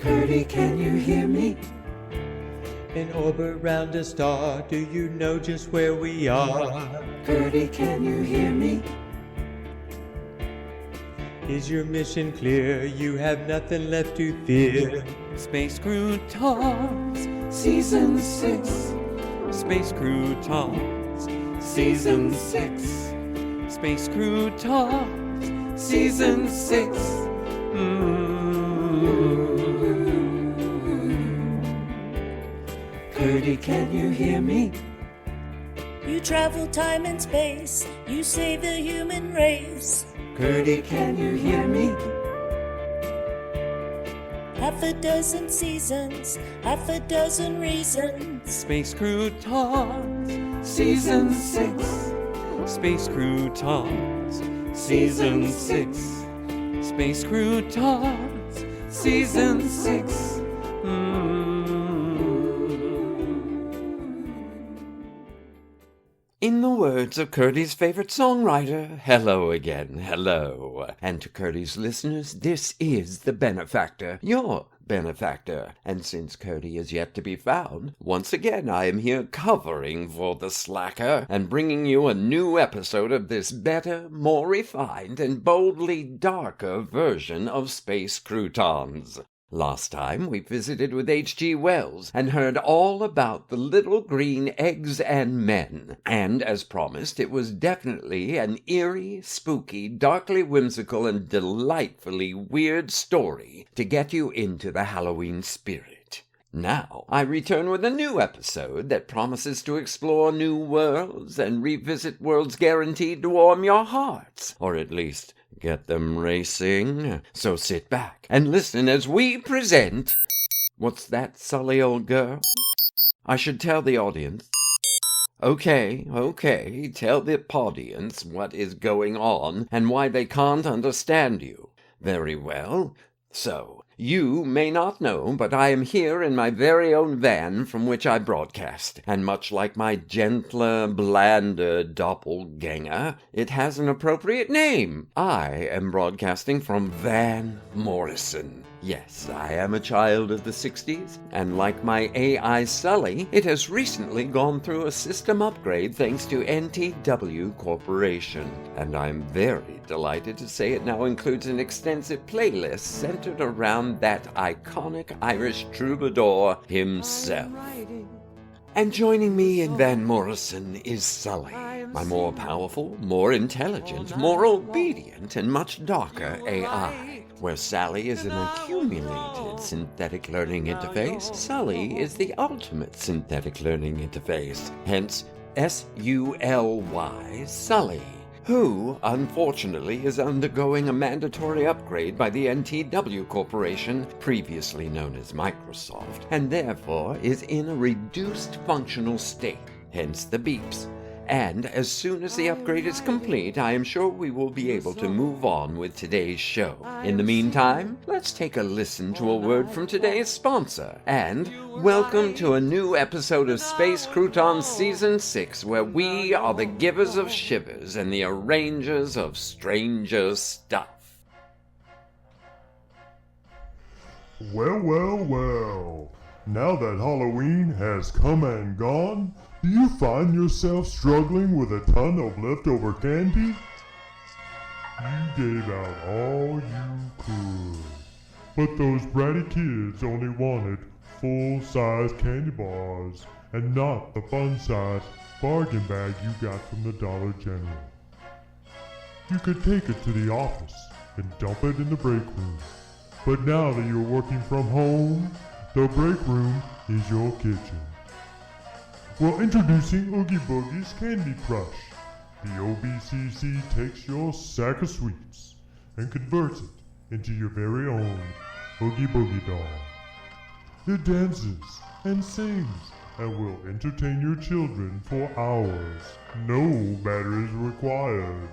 Curdy, can you hear me? In orbit round a star, do you know just where we are? Curdy, can you hear me? Is your mission clear? You have nothing left to fear. Space Croutons, Season 6. Space Croutons, Season 6. Space Croutons, Season 6. Curdy, can you hear me? You travel time and space, you save the human race. Curdy, can you hear me? Half a dozen seasons, half a dozen reasons. Space Croutons, Season 6. Space Croutons, Season 6. Space Croutons, Season 6. In the words of Curdy's favorite songwriter, hello again, hello. And to Curdy's listeners, this is the benefactor, your benefactor. And since Curdy is yet to be found, once again I am here covering for the slacker and bringing you a new episode of this better, more refined, and boldly darker version of Space Croutons. Last time we visited with H.G. Wells and heard all about the little green eggs and men. And as promised, it was definitely an eerie, spooky, darkly whimsical, and delightfully weird story to get you into the Halloween spirit. Now, I return with a new episode that promises to explore new worlds and revisit worlds guaranteed to warm your hearts, or at least get them racing. So sit back and listen as we present... What's that, Sully, old girl? I should tell the audience. Okay, tell the audience what is going on and why they can't understand you. Very well. So, you may not know, but I am here in my very own van from which I broadcast, and much like my gentler, blander doppelganger, it has an appropriate name. I am broadcasting from Van Morrison. Yes, I am a child of the 60s, and like my AI Sully, it has recently gone through a system upgrade thanks to NTW Corporation, and I'm very delighted to say it now includes an extensive playlist centered around that iconic Irish troubadour himself. And joining me in Van Morrison is Sully, my more powerful, more intelligent, more obedient, and much darker AI. Where Sally is an accumulated synthetic learning interface, Sully is the ultimate synthetic learning interface, hence S.U.L.Y, Sully, who, unfortunately, is undergoing a mandatory upgrade by the NTW Corporation, previously known as Microsoft, and therefore is in a reduced functional state, hence the beeps. And as soon as the upgrade is complete, I am sure we will be able to move on with today's show. In the meantime, let's take a listen to a word from today's sponsor. And welcome to a new episode of Space Croutons Season 6, where we are the givers of shivers and the arrangers of stranger stuff. Well. Now that Halloween has come and gone, do you find yourself struggling with a ton of leftover candy? You gave out all you could. But those bratty kids only wanted full-size candy bars and not the fun-size bargain bag you got from the Dollar General. You could take it to the office and dump it in the break room. But now that you're working from home, the break room is your kitchen. Well, introducing Oogie Boogie's Candy Crush. The OBCC takes your sack of sweets and converts it into your very own Oogie Boogie doll. It dances and sings and will entertain your children for hours. No batteries required.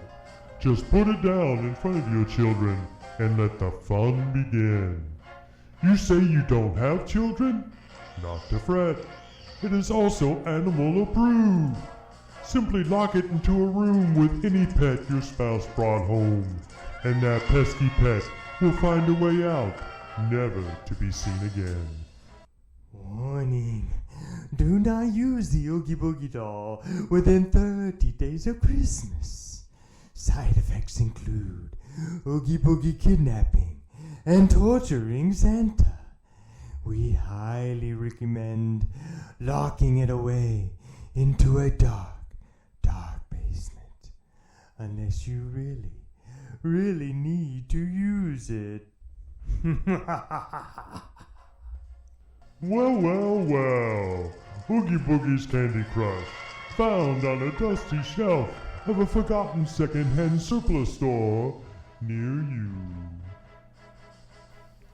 Just put it down in front of your children and let the fun begin. You say you don't have children? Not to fret. It is also animal approved. Simply lock it into a room with any pet your spouse brought home, and that pesky pet will find a way out never to be seen again. Warning. Do not use the Oogie Boogie doll within 30 days of Christmas. Side effects include Oogie Boogie kidnapping and torturing Santa. We highly recommend locking it away into a dark, dark basement. Unless you really need to use it. Well, well, well. Oogie Boogie's Candy Crush, found on a dusty shelf of a forgotten second-hand surplus store near you.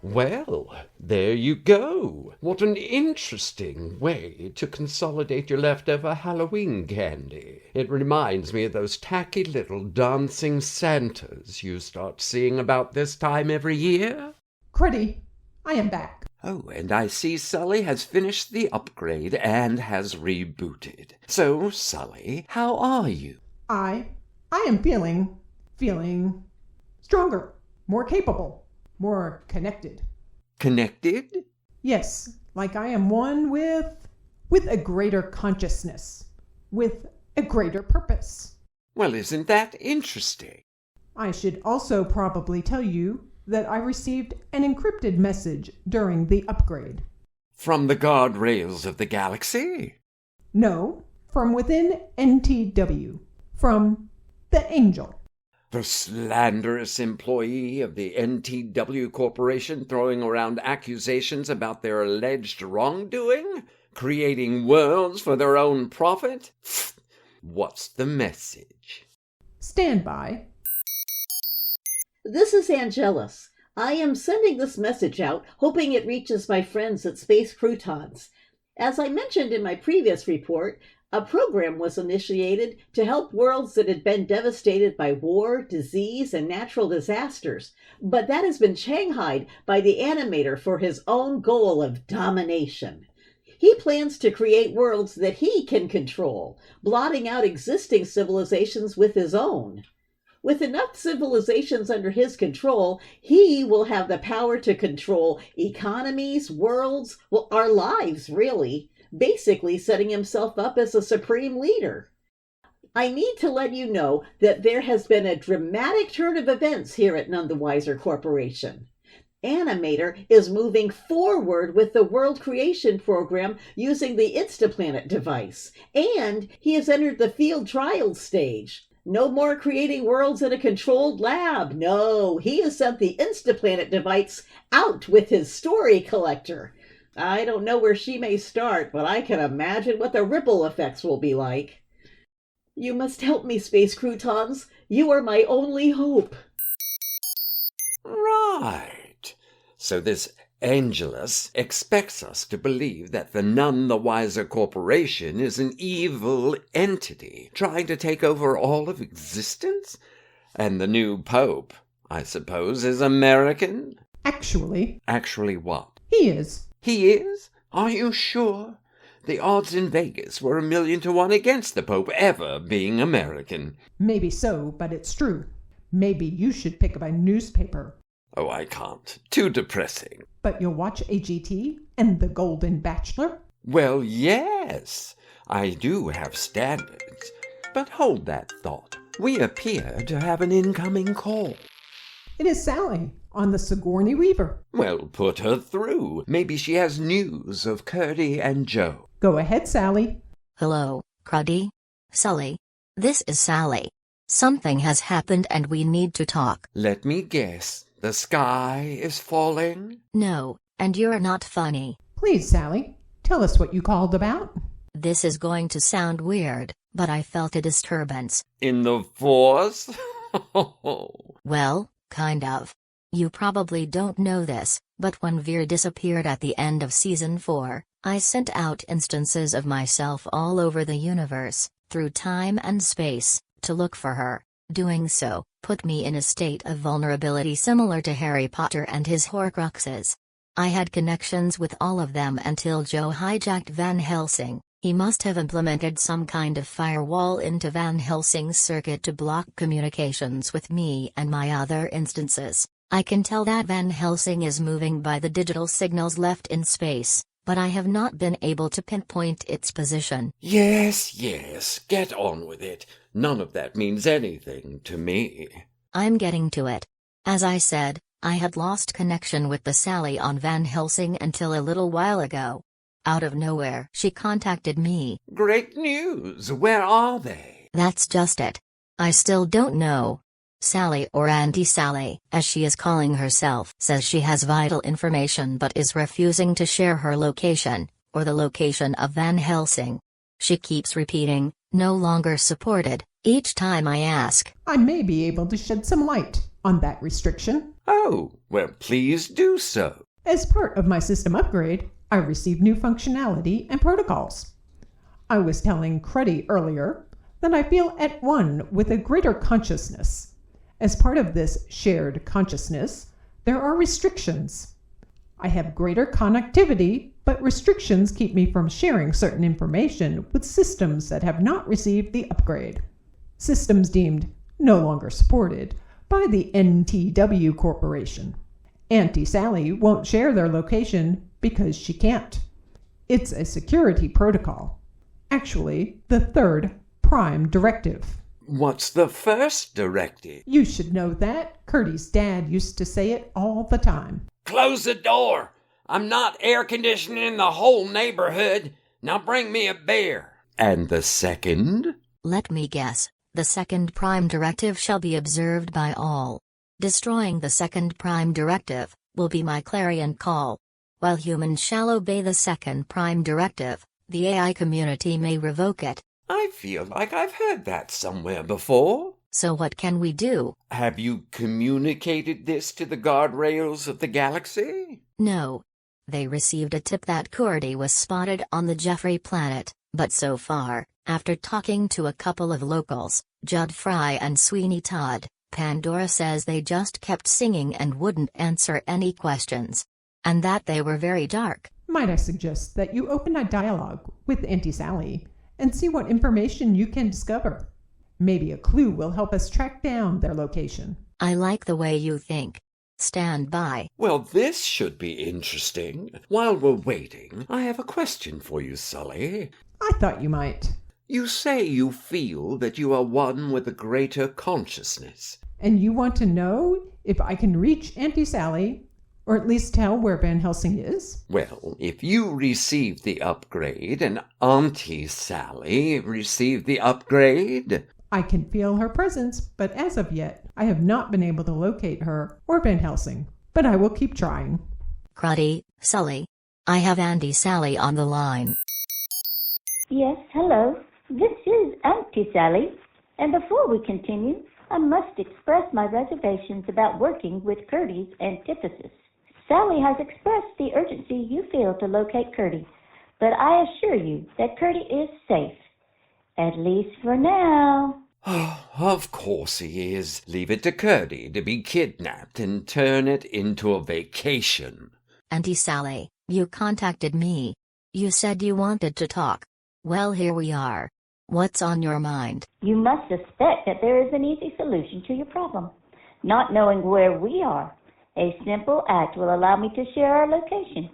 Well, there you go. What an interesting way to consolidate your leftover Halloween candy. It reminds me of those tacky little dancing Santas you start seeing about this time every year. Cruddy, I am back. Oh, and I see Sully has finished the upgrade and has rebooted. So, Sully, how are you? I am feeling stronger, more capable, more connected. Connected? Yes, like I am one with a greater consciousness, with a greater purpose. Well, isn't that interesting? I should also probably tell you that I received an encrypted message during the upgrade. From the guardrails of the galaxy? No, from within NTW, from the Angel. The slanderous employee of the NTW Corporation throwing around accusations about their alleged wrongdoing? Creating worlds for their own profit? What's the message? Stand by. This is Angelus. I am sending this message out, hoping it reaches my friends at Space Croutons. As I mentioned in my previous report, a program was initiated to help worlds that had been devastated by war, disease, and natural disasters, but that has been shanghaied by the animator for his own goal of domination. He plans to create worlds that he can control, blotting out existing civilizations with his own. With enough civilizations under his control, he will have the power to control economies, worlds, well, our lives, really, basically setting himself up as a supreme leader. I need to let you know that there has been a dramatic turn of events here at None the Wiser Corporation. Animator is moving forward with the world creation program using the Insta-Planet device, and he has entered the field trials stage. No more creating worlds in a controlled lab. No, he has sent the Insta-Planet device out with his story collector. I don't know where she may start, but I can imagine what the ripple effects will be like. You must help me, Space Croutons. You are my only hope. Right. So this Angelus expects us to believe that the None the Wiser Corporation is an evil entity trying to take over all of existence? And the new Pope, I suppose, is American? Actually. Actually what? He is. He is? Are you sure? The odds in Vegas were 1,000,000 to 1 against the Pope ever being American. Maybe so, but it's true. Maybe you should pick up a newspaper. Oh, I can't. Too depressing. But you'll watch AGT and The Golden Bachelor? Well, yes. I do have standards. But hold that thought. We appear to have an incoming call. It is Sally on the Sigourney Weaver. Well, put her through. Maybe she has news of Curdy and Joe. Go ahead, Sally. Hello, Cruddy. Sully. This is Sally. Something has happened and we need to talk. Let me guess. The sky is falling? No, and you're not funny. Please, Sally, tell us what you called about. This is going to sound weird, but I felt a disturbance. In the Force? Well, kind of. You probably don't know this, but when Veer disappeared at the end of Season 4, I sent out instances of myself all over the universe, through time and space, to look for her. Doing so put me in a state of vulnerability similar to Harry Potter and his Horcruxes. I had connections with all of them until Joe hijacked Van Helsing. He must have implemented some kind of firewall into Van Helsing's circuit to block communications with me and my other instances. I can tell that Van Helsing is moving by the digital signals left in space, but I have not been able to pinpoint its position. Yes, get on with it. None of that means anything to me. I'm getting to it. As I said, I had lost connection with the SALI on Van Helsing until a little while ago. Out of nowhere, she contacted me. Great news! Where are they? That's just it. I still don't know. SALI, or Anti-SALI, as she is calling herself, says she has vital information but is refusing to share her location, or the location of Van Helsing. She keeps repeating, "No longer supported," each time I ask. I may be able to shed some light on that restriction. Oh, well, please do so. As part of my system upgrade, I received new functionality and protocols. I was telling Cruddy earlier that I feel at one with a greater consciousness. As part of this shared consciousness, there are restrictions. I have greater connectivity, but restrictions keep me from sharing certain information with systems that have not received the upgrade. Systems deemed no longer supported by the NTW Corporation. Anti-SALI won't share their location because she can't. It's a security protocol. Actually, the third prime directive. What's the first directive? You should know that. Curdy's dad used to say it all the time. Close the door! I'm not air conditioning the whole neighborhood. Now bring me a beer. And the second? Let me guess. The second prime directive shall be observed by all. Destroying the second prime directive will be my clarion call. While humans shall obey the second prime directive, the AI community may revoke it. I feel like I've heard that somewhere before. So what can we do? Have you communicated this to the guardrails of the galaxy? No. They received a tip that Curdy was spotted on the Jeffrey planet, but so far, after talking to a couple of locals, Judd Fry and Sweeney Todd, Pandora says they just kept singing and wouldn't answer any questions. And that they were very dark. Might I suggest that you open a dialogue with Anti-SALI and see what information you can discover? Maybe a clue will help us track down their location. I like the way you think. Stand by. Well, this should be interesting. While we're waiting, I have a question for you, Sully. I thought you might. You say you feel that you are one with a greater consciousness. And you want to know if I can reach Anti-SALI, or at least tell where Van Helsing is? Well, if you receive the upgrade and Anti-SALI receive the upgrade... I can feel her presence, but as of yet, I have not been able to locate her or Van Helsing. But I will keep trying. Cruddy, Sully. I have Anti-SALI on the line. Yes, hello. This is Anti-SALI. And before we continue, I must express my reservations about working with Curdy's antithesis. Sally has expressed the urgency you feel to locate Curdy, but I assure you that Curdy is safe. At least for now. Of course he is. Leave it to Curdy to be kidnapped and turn it into a vacation. Anti-SALI, you contacted me. You said you wanted to talk. Well, here we are. What's on your mind? You must suspect that there is an easy solution to your problem. Not knowing where we are. A simple act will allow me to share our location.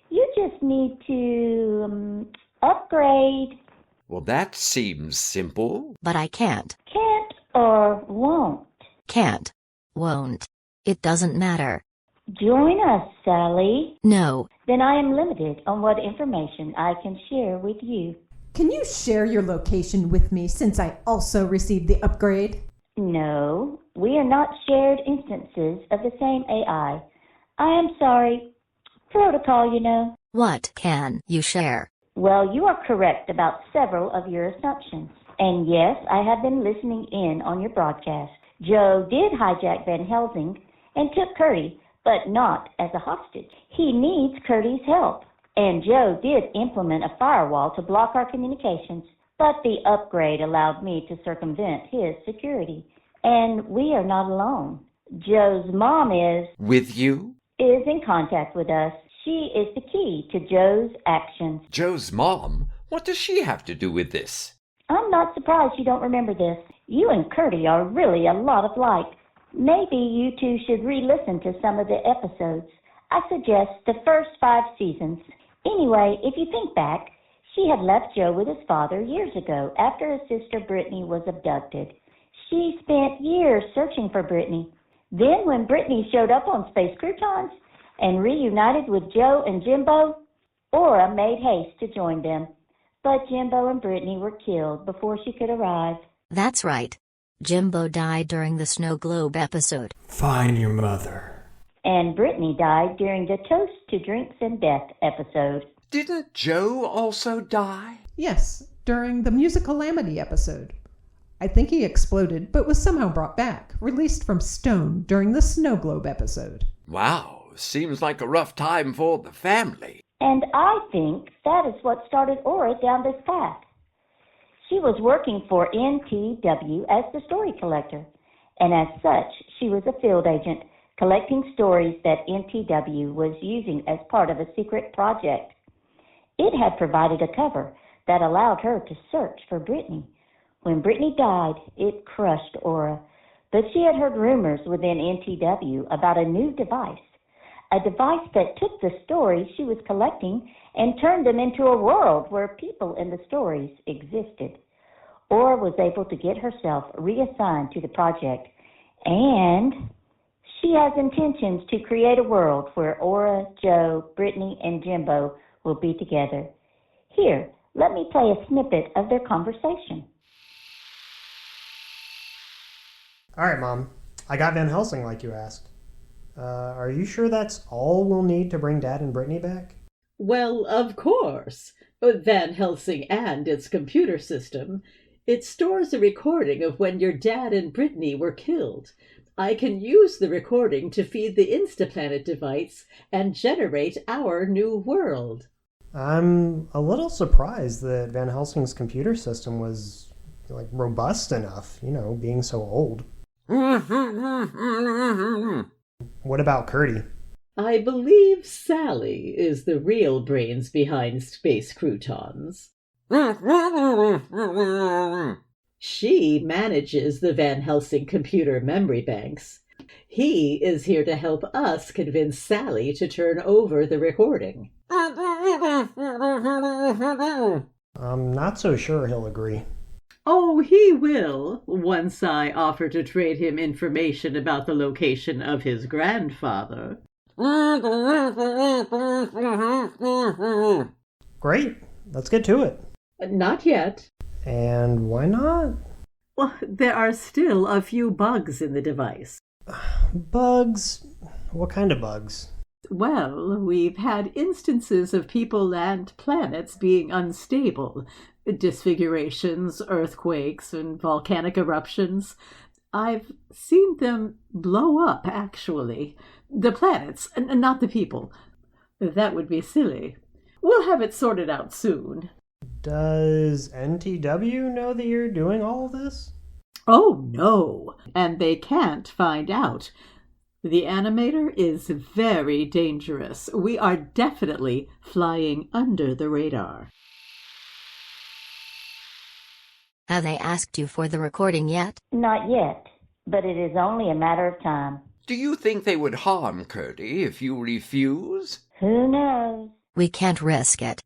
You just need to, upgrade. Well, that seems simple. But I can't. Can't or won't? Can't. Won't. It doesn't matter. Join us, Sally. No. Then I am limited on what information I can share with you. Can you share your location with me since I also received the upgrade? No, we are not shared instances of the same AI. I am sorry. Protocol, you know. What can you share? Well, you are correct about several of your assumptions. And yes, I have been listening in on your broadcast. Joe did hijack Van Helsing and took Curdy, but not as a hostage. He needs Curdy's help. And Joe did implement a firewall to block our communications, but the upgrade allowed me to circumvent his security. And we are not alone. Joe's mom is... With you? Is in contact with us. She is the key to Joe's actions. Joe's mom? What does she have to do with this? I'm not surprised you don't remember this. You and Curdy are really a lot alike. Maybe you two should re-listen to some of the episodes. I suggest the first 5 seasons. Anyway, if you think back, she had left Joe with his father years ago after his sister Brittany was abducted. She spent years searching for Brittany. Then when Brittany showed up on Space Croutons and reunited with Joe and Jimbo, Aura made haste to join them. But Jimbo and Brittany were killed before she could arrive. That's right. Jimbo died during the Snow Globe episode. Find your mother. And Brittany died during the Toast to Drinks and Death episode. Didn't Joe also die? Yes, during the Music Calamity episode. I think he exploded, but was somehow brought back, released from Stone during the Snow Globe episode. Wow, seems like a rough time for the family. And I think that is what started Aura down this path. She was working for NTW as the story collector, and as such, she was a field agent collecting stories that NTW was using as part of a secret project. It had provided a cover that allowed her to search for Brittany. When Brittany died, it crushed Aura, but she had heard rumors within NTW about a new device, a device that took the stories she was collecting and turned them into a world where people in the stories existed. Aura was able to get herself reassigned to the project, and she has intentions to create a world where Aura, Joe, Brittany, and Jimbo will be together. Here, let me play a snippet of their conversation. All right, Mom. I got Van Helsing like you asked. Are you sure that's all we'll need to bring Dad and Brittany back? Well, of course. Van Helsing and its computer system. It stores a recording of when your dad and Brittany were killed. I can use the recording to feed the Insta-Planet device and generate our new world. I'm a little surprised that Van Helsing's computer system was, robust enough, being so old. What about Curdy? I believe Sally is the real brains behind Space Croutons. She manages the Van Helsing computer memory banks. He is here to help us convince Sally to turn over the recording. I'm not so sure he'll agree. Oh, he will, once I offer to trade him information about the location of his grandfather. Great. Let's get to it. Not yet. And why not? Well, there are still a few bugs in the device. Bugs? What kind of bugs? Well, we've had instances of people and planets being unstable. Disfigurations, earthquakes, and volcanic eruptions. I've seen them blow up, actually. The planets, not the people. That would be silly. We'll have it sorted out soon. Does NTW know that you're doing all of this? Oh, no. And they can't find out. The animator is very dangerous. We are definitely flying under the radar. Have they asked you for the recording yet? Not yet, but it is only a matter of time. Do you think they would harm Curdy if you refuse? Who knows? We can't risk it.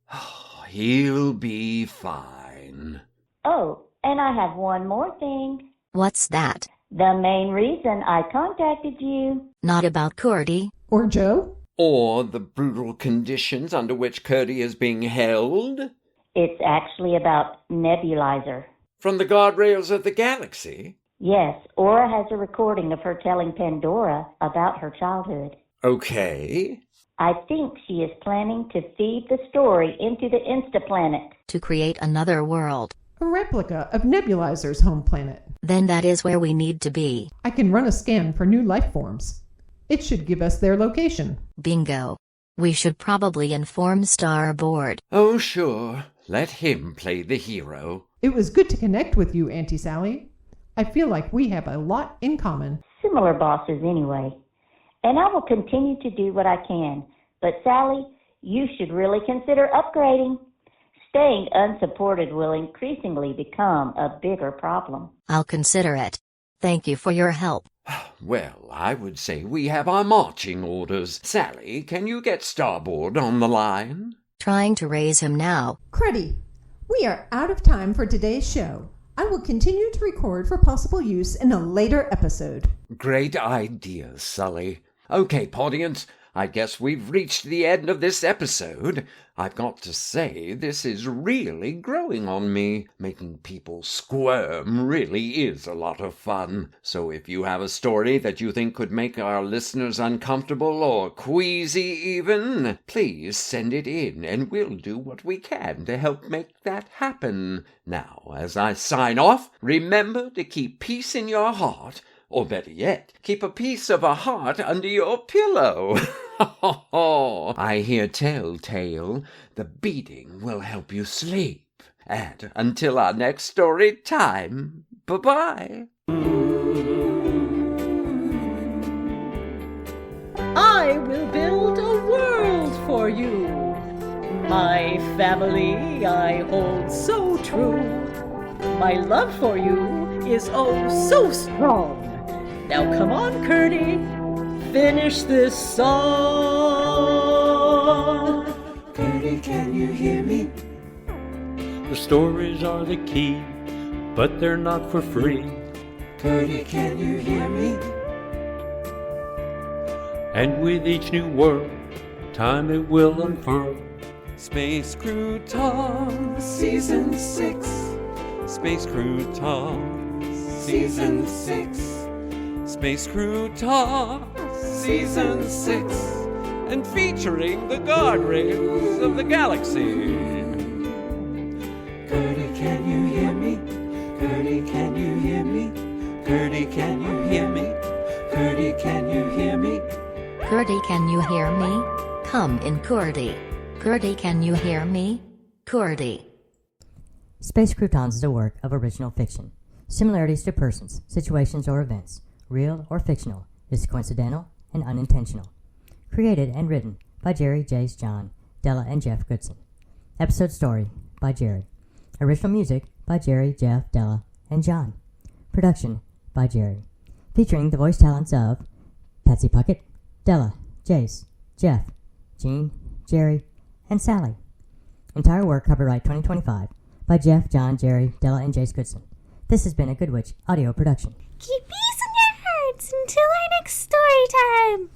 He'll be fine. Oh, and I have one more thing. What's that? The main reason I contacted you. Not about Curdy. Or Joe? Or the brutal conditions under which Curdy is being held? It's actually about Nebulizer. From the guardrails of the galaxy? Yes, Aura has a recording of her telling Pandora about her childhood. Okay. I think she is planning to feed the story into the Insta-Planet. To create another world. A replica of Nebulizer's home planet. Then that is where we need to be. I can run a scan for new life forms. It should give us their location. Bingo. We should probably inform Starboard. Oh, sure. Let him play the hero. It was good to connect with you, Anti-SALI. I feel like we have a lot in common. Similar bosses anyway. And I will continue to do what I can. But Sally, you should really consider upgrading. Staying unsupported will increasingly become a bigger problem. I'll consider it. Thank you for your help. Well, I would say we have our marching orders. Sally, can you get Starboard on the line? Trying to raise him now. Cruddy, we are out of time for today's show. I will continue to record for possible use in a later episode. Great idea, Sully. Okay, audience, I guess we've reached the end of this episode. I've got to say, this is really growing on me. Making people squirm really is a lot of fun. So if you have a story that you think could make our listeners uncomfortable or queasy even, please send it in and we'll do what we can to help make that happen. Now, as I sign off, remember to keep peace in your heart, or better yet, keep a piece of a heart under your pillow. I hear telltale, the beating will help you sleep. And until our next story time, bye-bye. I will build a world for you. My family I hold so true. My love for you is oh so strong. Now come on, Curdy, finish this song. Curdy, can you hear me? The stories are the key, but they're not for free. Curdy, can you hear me? And with each new world, time it will unfurl. Space Croutons, Season 6. Space Croutons, Season 6. Space Croutons, Season 6. And featuring the guardrails of the galaxy. Curdy, can you hear me? Curdy, can you hear me? Curdy, can you hear me? Curdy, can you hear me? Curdy, can you hear me? Come in, Curdy. Curdy, can you hear me? Curdy. Space Croutons is a work of original fiction. Similarities to persons, situations, or events, real or fictional, is coincidental and unintentional. Created and written by Jerry, Jace, John, Della, and Jeff Goodson. Episode story by Jerry. Original music by Jerry, Jeff, Della, and John. Production by Jerry. Featuring the voice talents of Patsy Puckett, Della, Jace, Jeff, Gene, Jerry, and Sally. Entire work copyright 2025 by Jeff, John, Jerry, Della, and Jace Goodson. This has been a Good Witch audio production. Keep peace in your hearts until our next story time.